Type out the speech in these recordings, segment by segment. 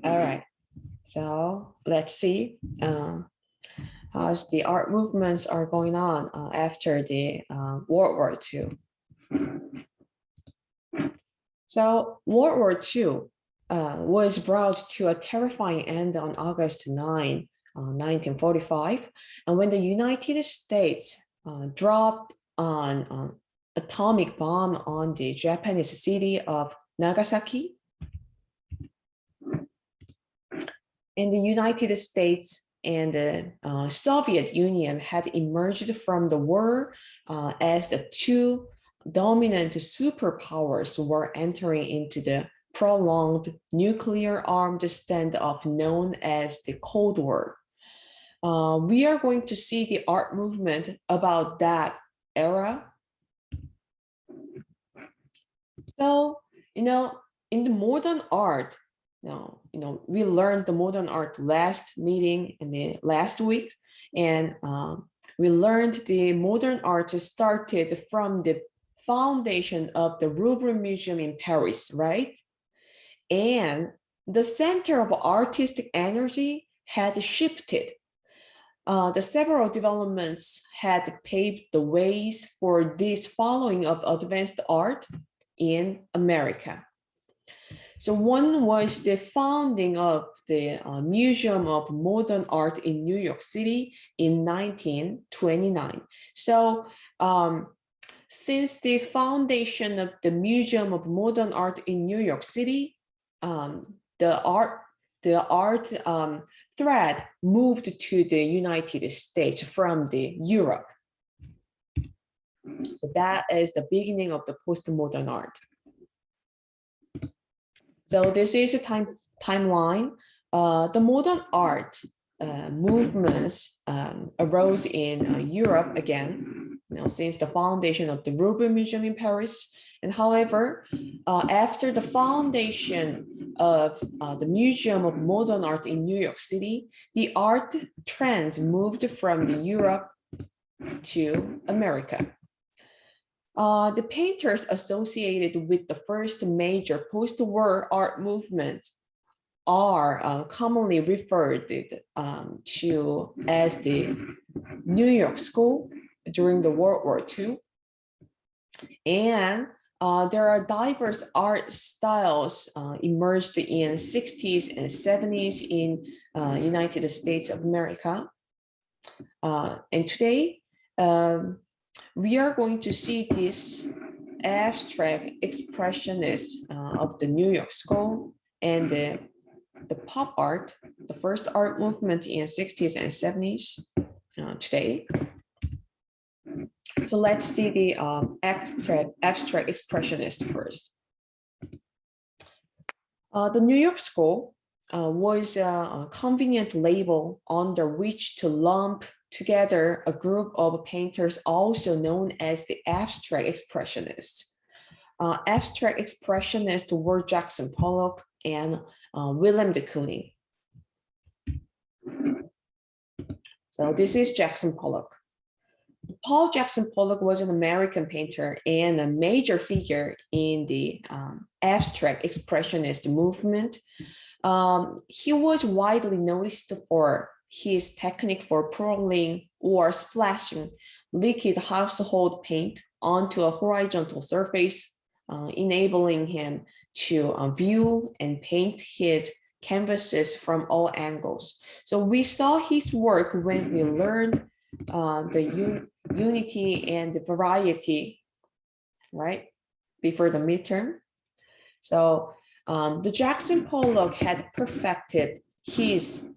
All right. So let's see how's the art movements are going on after the World War II. So World War II was brought to a terrifying end on August 9, 1945, and when the United States dropped an atomic bomb on the Japanese city of Nagasaki. And the United States and the Soviet Union had emerged from the war as the two dominant superpowers were entering into the prolonged nuclear-armed standoff known as the Cold War. We are going to see the art movement about that era. So, in the modern art, we learned the modern art last meeting in the last weeks, and we learned the modern art started from the foundation of the Louvre Museum in Paris, right? And the center of artistic energy had shifted. The several developments had paved the ways for this following of advanced art in America. So one was the founding of the Museum of Modern Art in New York City in 1929. So since the foundation of the Museum of Modern Art in New York City, the art thread moved to the United States from the Europe. So that is the beginning of the postmodern art. So this is a timeline. The modern art movements arose in Europe again, since the foundation of the Louvre Museum in Paris. And however, after the foundation of the Museum of Modern Art in New York City, the art trends moved from the Europe to America. The painters associated with the first major post-war art movement are commonly referred to as the New York School during the World War II. And there are diverse art styles emerged in 60s and 70s in United States of America. And today, we are going to see this abstract expressionist of the New York School and the pop art, the first art movement in 60s and 70s today. So let's see the abstract expressionist first. The New York School was a convenient label under which to lump together a group of painters also known as the abstract expressionists. Abstract expressionists were Jackson Pollock and Willem de Kooning. So this is Jackson Pollock. Paul Jackson Pollock was an American painter and a major figure in the abstract expressionist movement. He was widely noticed for his technique for pouring or splashing liquid household paint onto a horizontal surface, enabling him to view and paint his canvases from all angles. So we saw his work when we learned the unity and the variety, right, before the midterm. So the Jackson Pollock had perfected his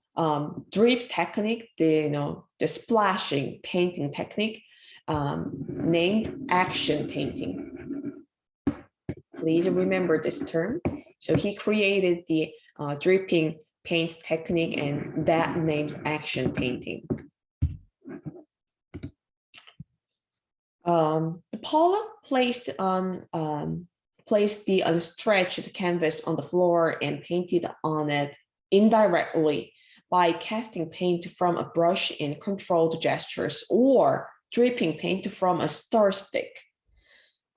drip technique, the splashing painting technique, named action painting. Please remember this term. So he created the dripping paint technique, and that names action painting. Pollock placed the unstretched canvas on the floor and painted on it indirectly by casting paint from a brush in controlled gestures or dripping paint from a stir stick.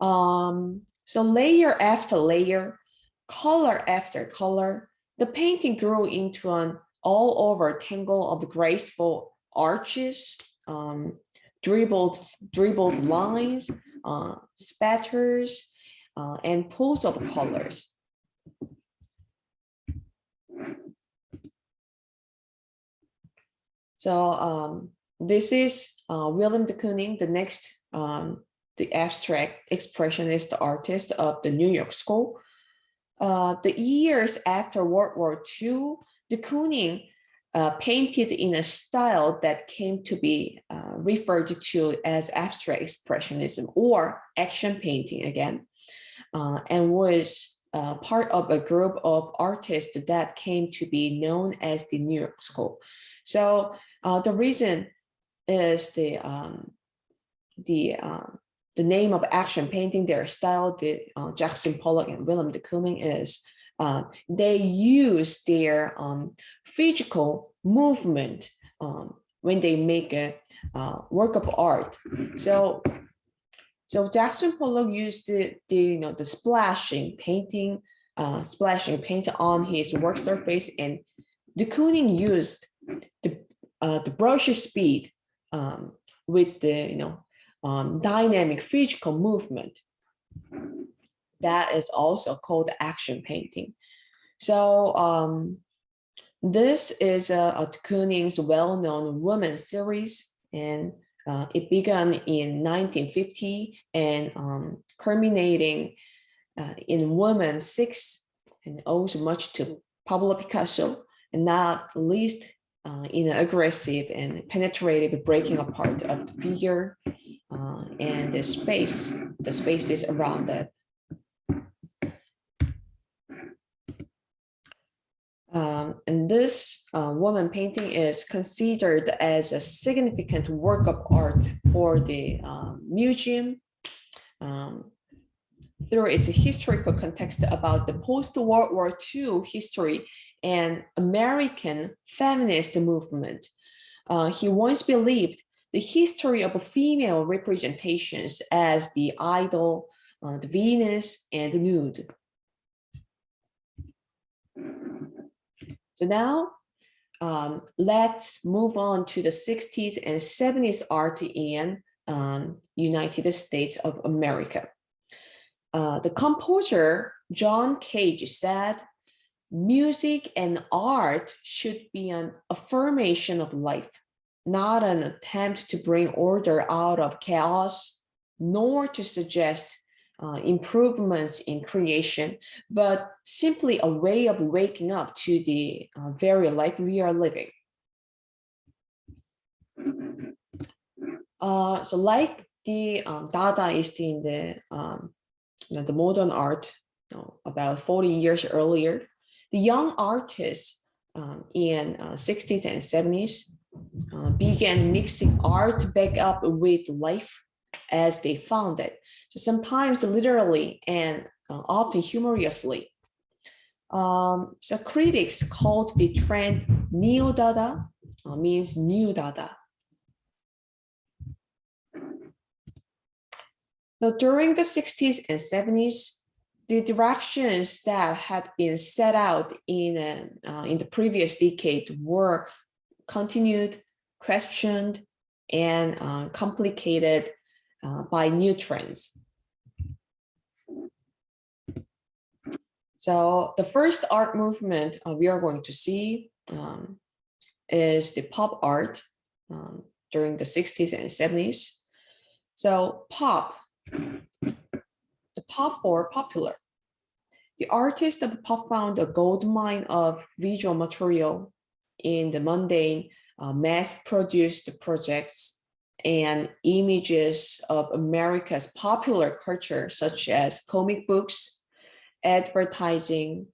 So layer after layer, color after color, The painting grew into an all-over tangle of graceful arches, dribbled lines, spatters, and pools of colors. So this is Willem de Kooning, the next, the abstract expressionist artist of the New York School. The years after World War II, de Kooning painted in a style that came to be referred to as abstract expressionism or action painting again, and was part of a group of artists that came to be known as the New York School. So the reason is the name of action painting, their style, Jackson Pollock and Willem de Kooning, is they use their physical movement when they make a work of art. So Jackson Pollock used the splashing paint on his work surface, and de Kooning used the brush speed with the dynamic physical movement. That is also called action painting. So this is de Kooning's well-known woman series, and it began in 1950 and culminating in Woman 6, and owes much to Pablo Picasso, and not least in an aggressive and penetrative breaking apart of the figure and the spaces around it. And this woman painting is considered as a significant work of art for the museum through its historical context about the post-World War II history and American feminist movement. He once believed the history of female representations as the idol, the Venus, and the nude. So now let's move on to the 60s and 70s art in United States of America. The composer John Cage said, "Music and art should be an affirmation of life, not an attempt to bring order out of chaos, nor to suggest improvements in creation, but simply a way of waking up to the very life we are living." So like the Dadaist in the modern art about 40 years earlier, the young artists in 60s and 70s began mixing art back up with life as they found it. So sometimes literally and often humorously. So critics called the trend Neo-Dada, means New Dada. Now, during the 60s and 70s, the directions that had been set out in the previous decade were continued, questioned, and complicated by new trends. So the first art movement we are going to see is the pop art during the 60s and 70s. So pop, the pop for popular. The artists of pop found a goldmine of visual material in the mundane, mass-produced projects and images of America's popular culture, such as comic books, advertising,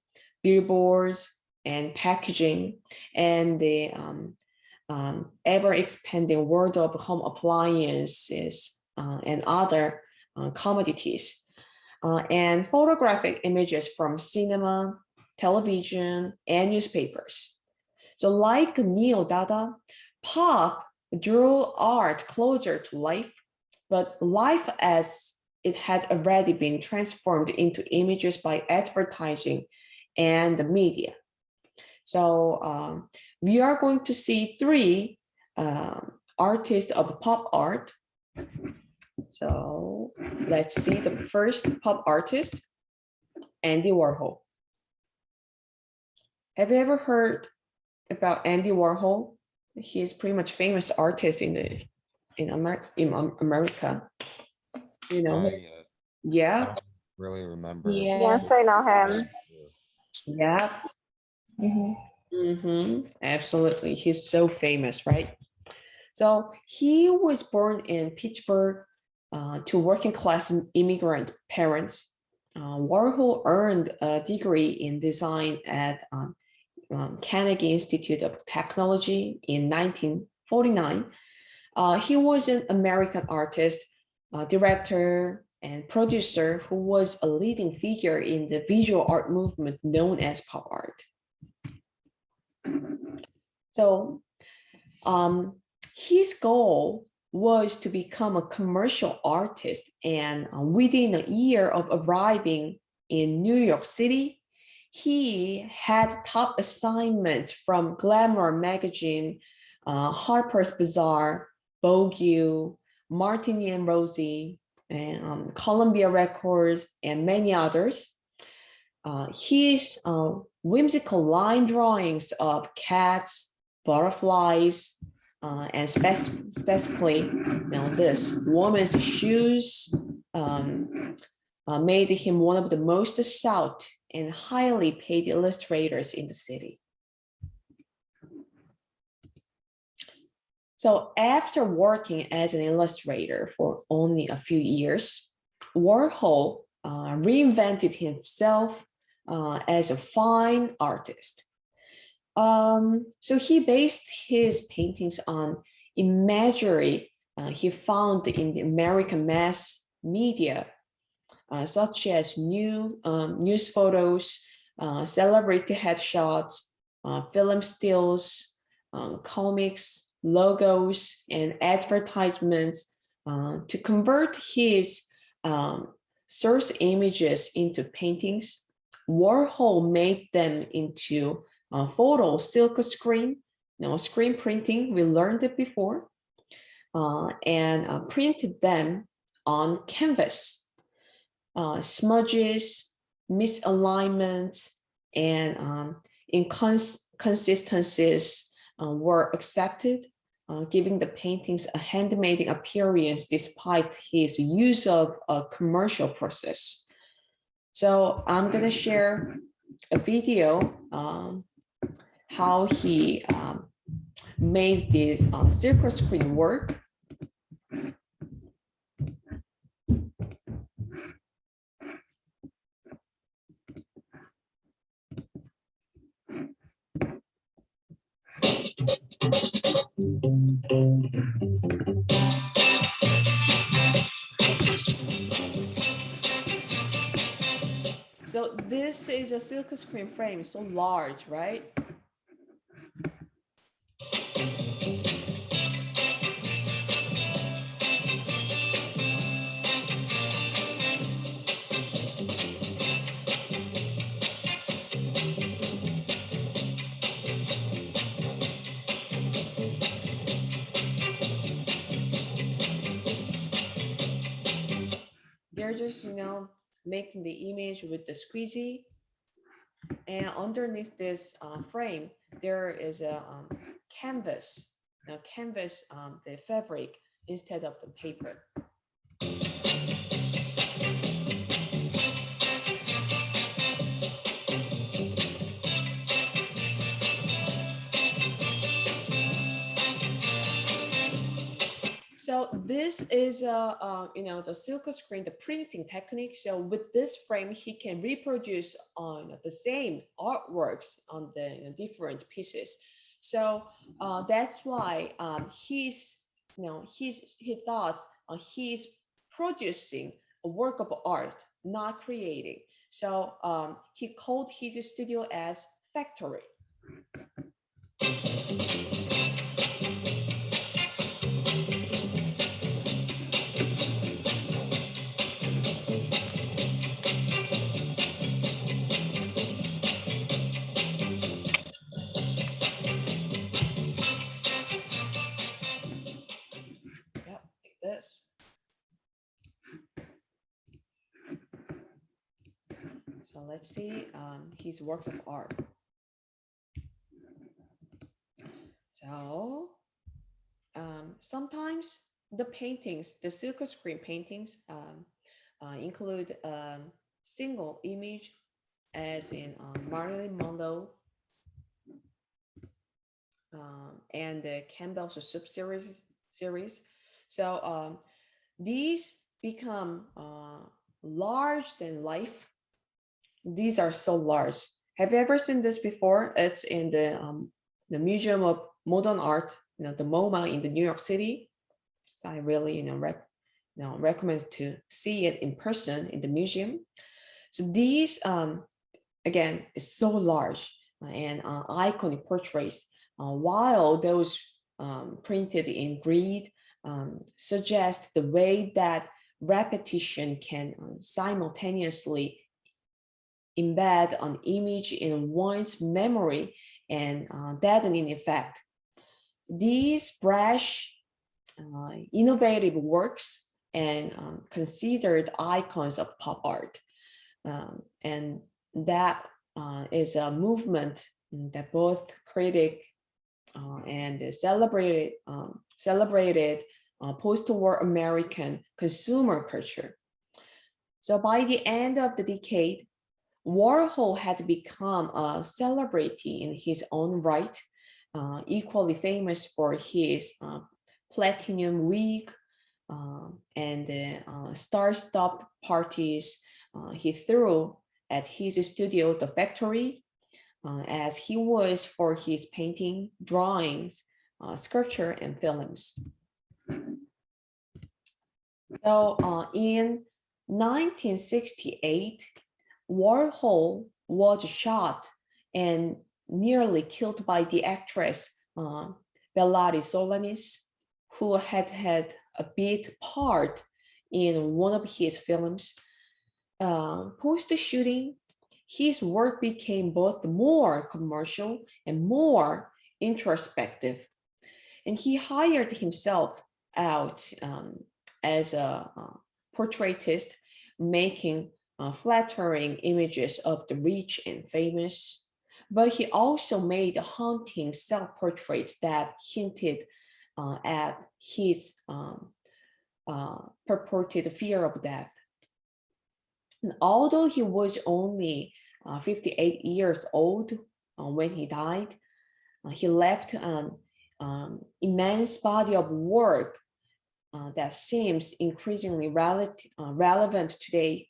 billboards, and packaging, and the ever-expanding world of home appliances and other commodities, and photographic images from cinema, television, and newspapers. So like Neo-Dada, pop drew art closer to life, but life as it had already been transformed into images by advertising and the media. So we are going to see three artists of pop art. So let's see the first pop artist, Andy Warhol. Have you ever heard about Andy Warhol? He is pretty much famous artist in America. You know, yeah. I don't really remember. Yeah. Yes, I know him. Yeah. Absolutely. He's so famous, right? So he was born in Pittsburgh to working class immigrant parents. Warhol earned a degree in design at Carnegie Institute of Technology in 1949. He was an American artist, director, and producer who was a leading figure in the visual art movement known as pop art. So his goal was to become a commercial artist, and within a year of arriving in New York City, he had top assignments from Glamour magazine, Harper's Bazaar, Vogue, Martini and Rosie, and Columbia Records, and many others. His whimsical line drawings of cats, butterflies, and specifically, this woman's shoes made him one of the most sought and highly paid illustrators in the city. So after working as an illustrator for only a few years, Warhol reinvented himself as a fine artist. So he based his paintings on imagery he found in the American mass media, such as news photos, celebrity headshots, film stills, comics, logos, and advertisements to convert his source images into paintings. Warhol made them into photo silk screen, screen printing. We learned it before, and printed them on canvas. Smudges, misalignments, and inconsistencies were accepted, giving the paintings a handmade appearance despite his use of a commercial process. So I'm going to share a video how he made this circle screen work. So this is a silk screen frame, so large, right? They're just, making the image with the squeezy. And underneath this frame, there is a canvas. Now, canvas, the fabric instead of the paper. So this is the silk screen, the printing technique. So with this frame, he can reproduce on the same artworks on the different pieces. So that's why he thought he's producing a work of art, not creating. So he called his studio as factory. So let's see his works of art. So sometimes the paintings, the silk screen paintings, include single image, as in Marilyn Monroe and the Campbell's series. So these become large than life. These are so large. Have you ever seen this before? It's in the Museum of Modern Art, the MoMA in the New York City. So I really, recommend to see it in person in the museum. So these, again, is so large and iconic portraits, while those printed in grid suggest the way that repetition can simultaneously embed an image in one's memory and deadening effect. These brash, innovative works and considered icons of pop art. And that is a movement that both critic and celebrated post-war American consumer culture. So by the end of the decade, Warhol had become a celebrity in his own right, equally famous for his platinum wig and the star-studded parties he threw at his studio, The Factory, as he was for his painting, drawings, sculpture, and films. So in 1968, Warhol was shot and nearly killed by the actress Bellari Solanis, who had a big part in one of his films. Post-shooting, his work became both more commercial and more introspective. And he hired himself out as a portraitist, making flattering images of the rich and famous. But he also made haunting self-portraits that hinted at his purported fear of death. And although he was only 58 years old when he died, he left an immense body of work that seems increasingly relevant today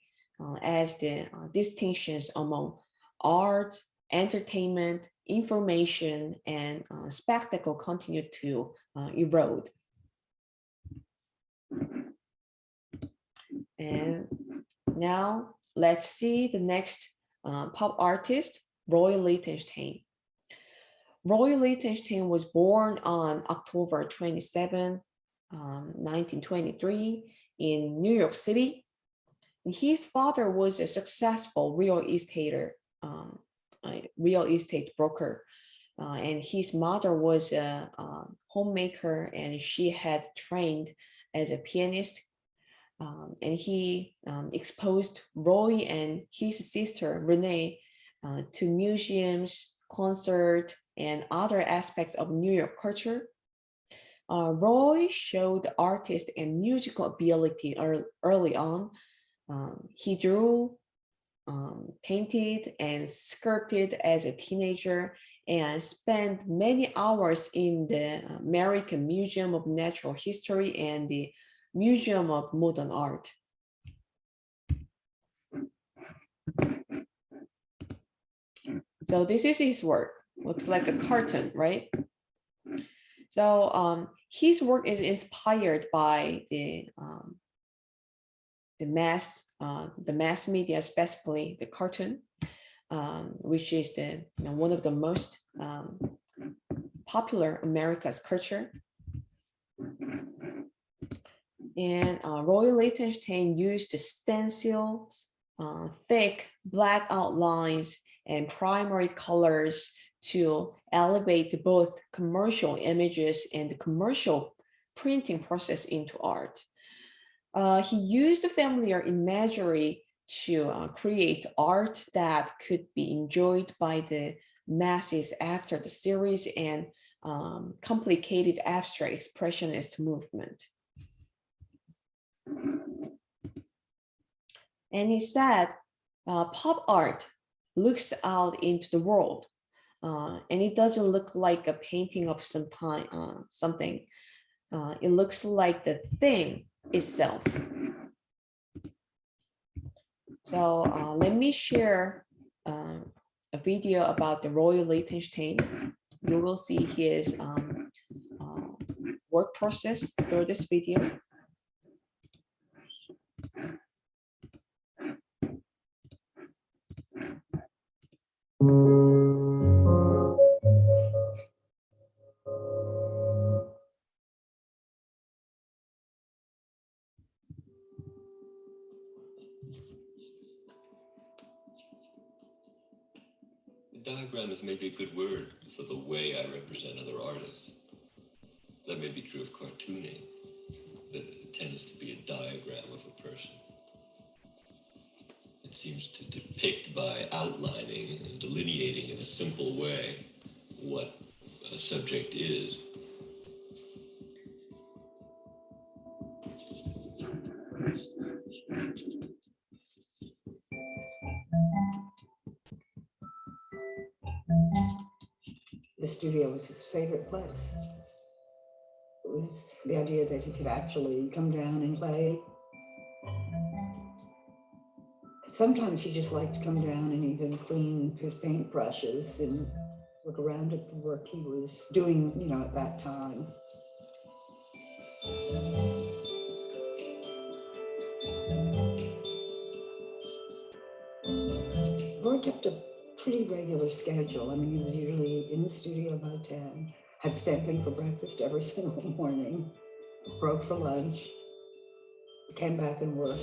as the distinctions among art, entertainment, information, and spectacle continue to erode. And now let's see the next pop artist, Roy Lichtenstein. Roy Lichtenstein was born on October 27, 1923 in New York City. His father was a successful real estate broker, and his mother was a homemaker, and she had trained as a pianist. And he exposed Roy and his sister Renee to museums, concerts, and other aspects of New York culture. Roy showed artist and musical ability early on. He drew, painted, and sculpted as a teenager, and spent many hours in the American Museum of Natural History and the Museum of Modern Art. So this is his work. Looks like a cartoon, right? So his work is inspired by the mass media, especially the cartoon, which is one of the most popular America's culture. And Roy Lichtenstein used the stencils, thick black outlines, and primary colors to elevate both commercial images and the commercial printing process into art. He used the familiar imagery to create art that could be enjoyed by the masses after the series and complicated abstract expressionist movement. And he said, pop art looks out into the world, and it doesn't look like a painting of something. It looks like the thing itself. So let me share a video about the Royal Liechtenstein. You will see his work process through this video. Diagram is maybe a good word for the way I represent other artists. That may be true of cartooning, that it tends to be a diagram of a person. It seems to depict by outlining and delineating in a simple way what a subject is. The studio was his favorite place. It was the idea that he could actually come down and play. Sometimes he just liked to come down and even clean his paintbrushes and look around at the work he was doing, you know, at that time. Roy kept a pretty regular schedule. I mean, he was usually in the studio by 10, had the same thing for breakfast every single morning, broke for lunch, came back and worked.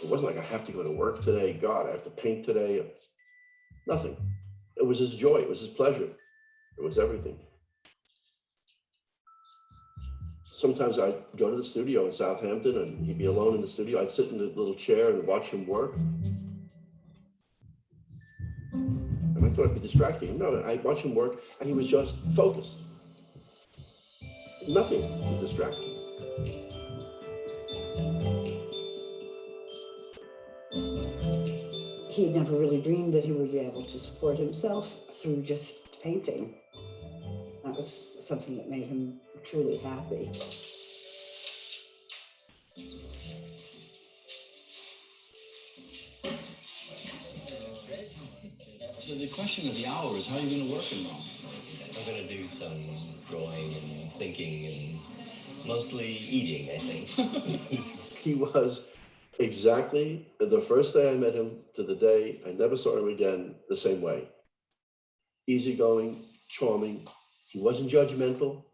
It wasn't like I have to go to work today. God, I have to paint today. Nothing. It was his joy. It was his pleasure. It was everything. Sometimes I'd go to the studio in Southampton and he'd be alone in the studio. I'd sit in the little chair and watch him work. And I thought it'd be distracting. No, I'd watch him work and he was just focused. Nothing to distract him. He had never really dreamed that he would be able to support himself through just painting. That was something that made him truly happy. So the question of the hour is, how are you going to work in Rome? I'm going to do some drawing and thinking and mostly eating, I think. He was exactly the first day I met him to the day I never saw him again the same way. Easygoing, charming. He wasn't judgmental.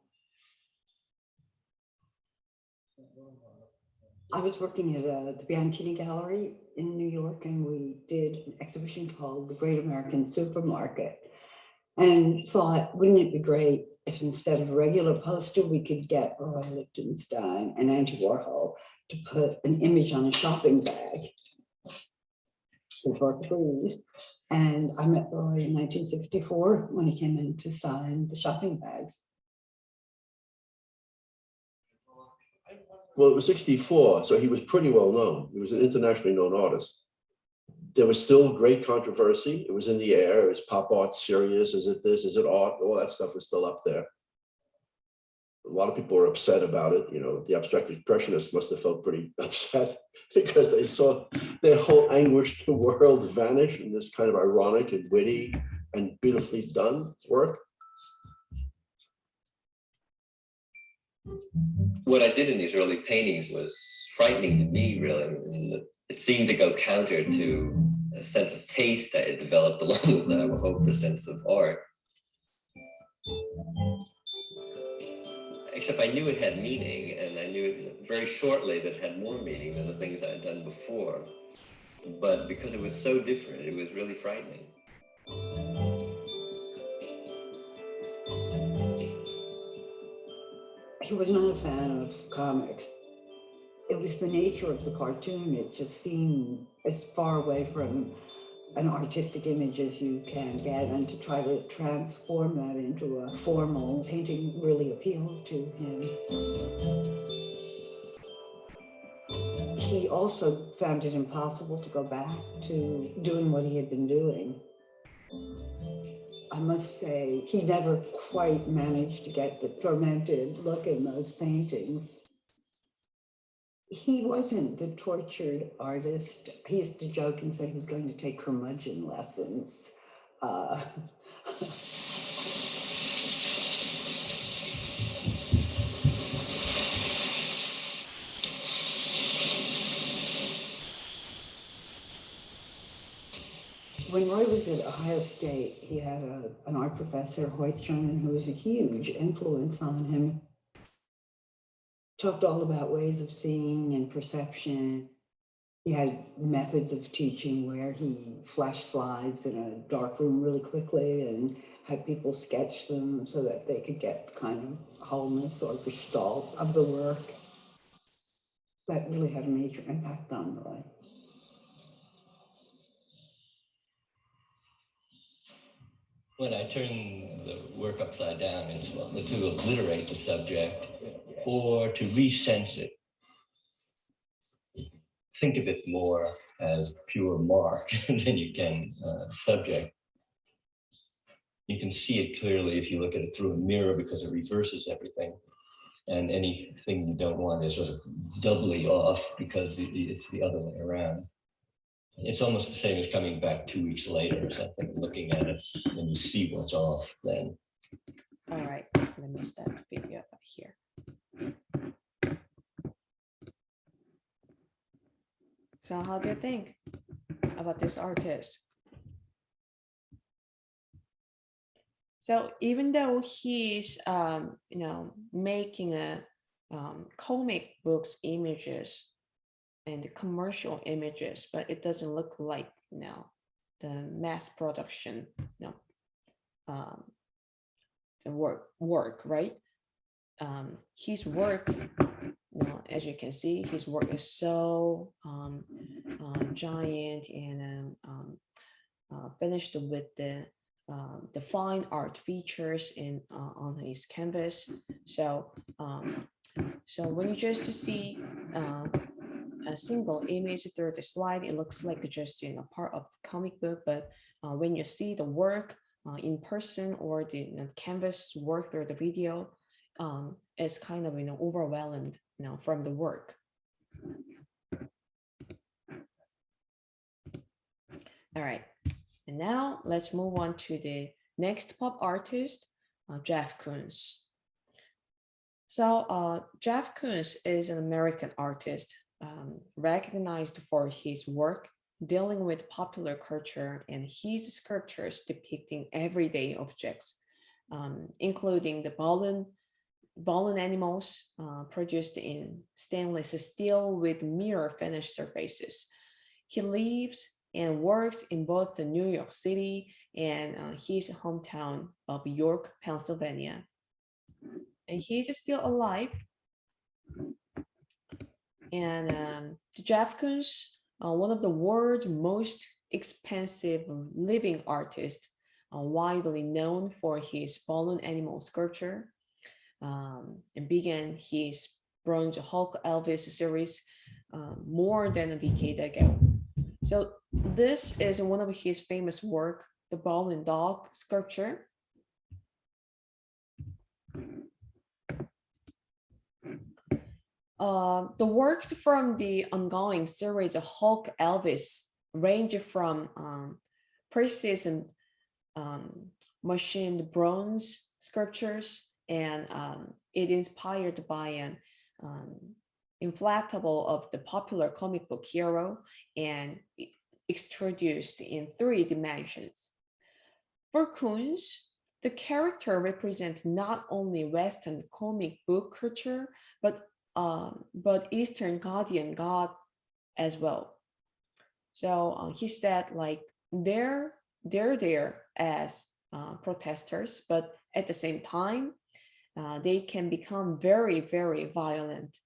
I was working at the Bianchini Gallery in New York, and we did an exhibition called The Great American Supermarket, and thought, wouldn't it be great if instead of a regular poster, we could get Roy Lichtenstein and Andy Warhol to put an image on a shopping bag for free. And I met Roy in 1964 when he came in to sign the shopping bags. Well, it was 64, so he was pretty well known. He was an internationally known artist. There was still great controversy. It was in the air. Is pop art serious? Is it this? Is it art? All that stuff was still up there. A lot of people were upset about it. You know, the abstract expressionists must have felt pretty upset because they saw their whole anguished world vanish in this kind of ironic and witty and beautifully done work. What I did in these early paintings was frightening to me, really. And it seemed to go counter to a sense of taste I had developed along with, I would hope, a sense of art. Except I knew it had meaning, and I knew very shortly that it had more meaning than the things I had done before. But because it was so different, it was really frightening. he was not a fan of comics. It was the nature of the cartoon. It just seemed as far away from an artistic image as you can get, and to try to transform that into a formal painting really appealed to him. He also found it impossible to go back to doing what he had been doing. I must say, he never quite managed to get the tormented look in those paintings. He wasn't the tortured artist. He used to joke and say he was going to take curmudgeon lessons. When Roy was at Ohio State, he had an art professor, Hoyt Sherman, who was a huge influence on him. Talked all about ways of seeing and perception. He had methods of teaching where he flashed slides in a dark room really quickly and had people sketch them so that they could get kind of wholeness or gestalt of the work. That really had a major impact on Roy. When I turn the work upside down and to obliterate the subject or to resense it, think of it more as pure mark than you can subject. You can see it clearly if you look at it through a mirror because it reverses everything. And anything you don't want is sort of doubly off because it's the other way around. It's almost the same as coming back 2 weeks later or something, looking at it and you see what's off then. All right, let me start the video up here. So how do you think about this artist? So even though he's, making a comic books images and the commercial images, but it doesn't look like, the mass production, the work, right? His work, as you can see, his work is so giant and finished with the fine art features in on his canvas. So when you just see a single image through the slide, it looks like just part of the comic book. But when you see the work in person or the canvas work through the video, it's kind of overwhelmed from the work. All right, and now let's move on to the next pop artist, Jeff Koons. So Jeff Koons is an American artist recognized for his work dealing with popular culture and his sculptures depicting everyday objects, including the balloon animals produced in stainless steel with mirror finished surfaces. He lives and works in both the New York City and his hometown of York, Pennsylvania. And he's still alive. And Jeff Koons, one of the world's most expensive living artists, widely known for his balloon animal sculpture, and began his Bronze Hulk Elvis series more than a decade ago. So this is one of his famous work, the balloon dog sculpture. The works from the ongoing series of Hulk Elvis range from precision machined bronze sculptures, and it inspired by an inflatable of the popular comic book hero and extruded in 3 dimensions. For Koons, the character represents not only Western comic book culture, but Eastern guardian god as well. So he said, like, they're there as protesters, but at the same time, they can become very, very violent.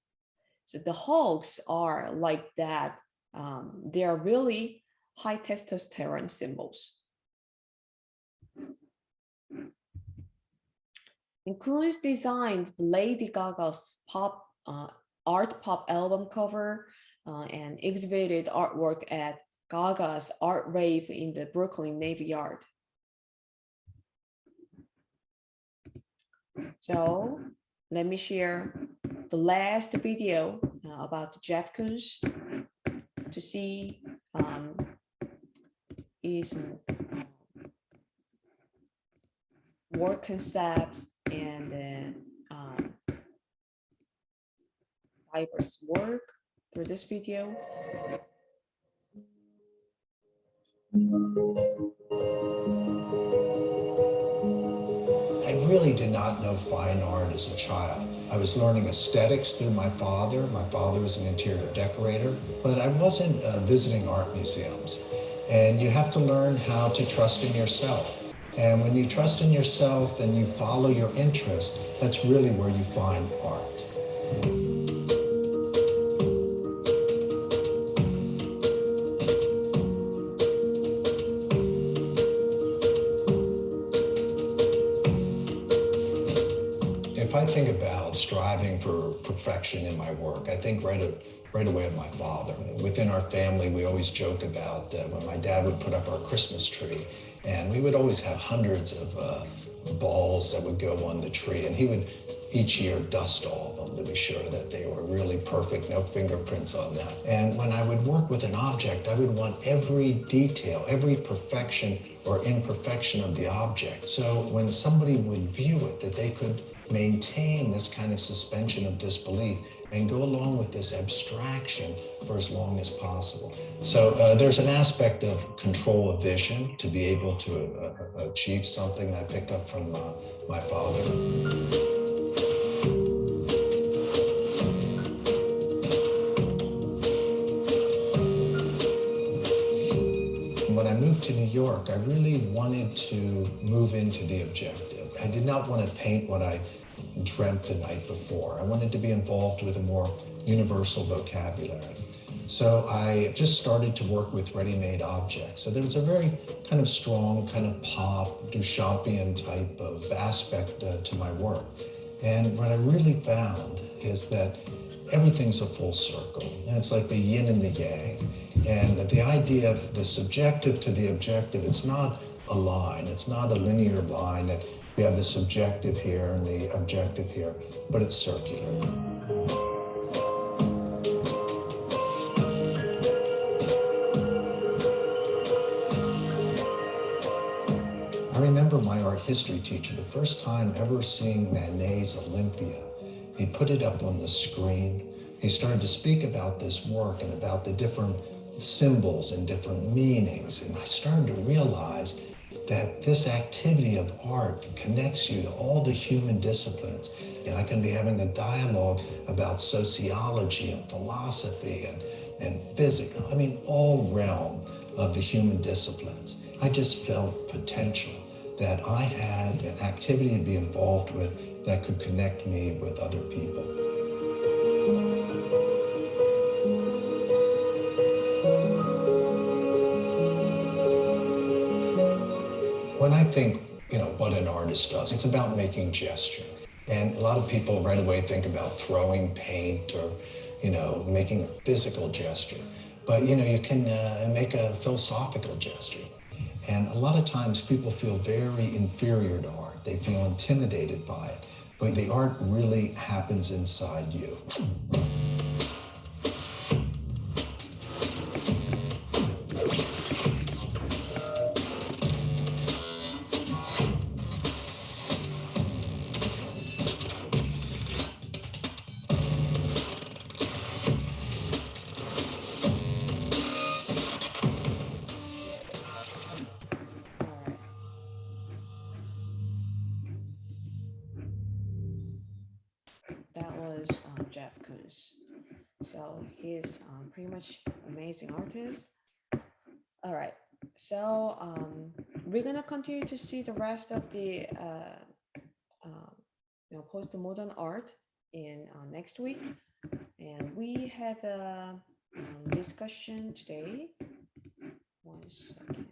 So the Hulks are like that. They are really high testosterone symbols. And Kunz designed Lady Gaga's art pop album cover and exhibited artwork at Gaga's art rave in the Brooklyn Navy Yard. So let me share the last video about Jeff Koons to see his work concepts and diverse work for this video. I really did not know fine art as a child. I was learning aesthetics through my father. My father was an interior decorator, but I wasn't visiting art museums. And you have to learn how to trust in yourself. And when you trust in yourself and you follow your interest, that's really where you find art. If I think about striving for perfection in my work, I think right away of my father. Within our family, we always joke about when my dad would put up our Christmas tree, and we would always have hundreds of balls that would go on the tree, and he would each year dust all of them to be sure that they were really perfect, no fingerprints on them. And when I would work with an object, I would want every detail, every perfection or imperfection of the object. So when somebody would view it, that they could maintain this kind of suspension of disbelief and go along with this abstraction for as long as possible. So there's an aspect of control of vision to be able to achieve something I picked up from my father. When I moved to New York, I really wanted to move into the objective. I did not want to paint what I dreamt the night before. I wanted to be involved with a more universal vocabulary. So I just started to work with ready-made objects. So there was a very kind of strong, kind of pop, Duchampian type of aspect to my work. And what I really found is that everything's a full circle. And it's like the yin and the yang. And the idea of the subjective to the objective, it's not a line. It's not a linear line that we have the subjective here and the objective here, but it's circular. I remember my art history teacher, the first time ever seeing Manet's Olympia. He put it up on the screen. He started to speak about this work and about the different symbols and different meanings. And I started to realize that this activity of art connects you to all the human disciplines. And I can be having a dialogue about sociology and philosophy and physics. I mean, all realm of the human disciplines. I just felt potential that I had an activity to be involved with that could connect me with other people. When I think, what an artist does, it's about making gesture. And a lot of people right away think about throwing paint or, making a physical gesture. But, you can make a philosophical gesture. And a lot of times people feel very inferior to art. They feel intimidated by it. But the art really happens inside you. That was Jeff Koons. So he's pretty much amazing artist. All right, so we're gonna continue to see the rest of the postmodern art in next week. And we have a discussion today. 1 second.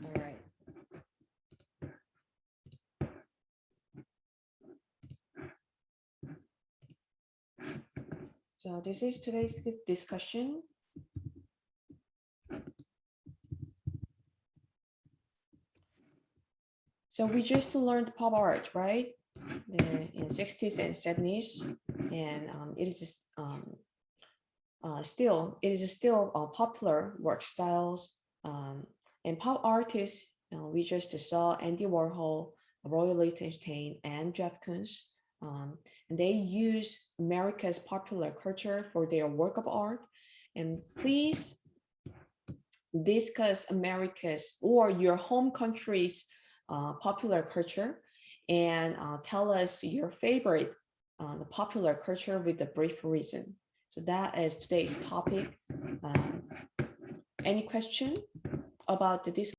All right. So this is today's discussion. So we just learned pop art, right? In 60s and 70s, and it is still popular work styles. And pop artists, we just saw Andy Warhol, Roy Lichtenstein, and Jeff Koons. And they use America's popular culture for their work of art. And please discuss America's or your home country's popular culture, and tell us your favorite popular culture with a brief reason. So that is today's topic. Any question about this?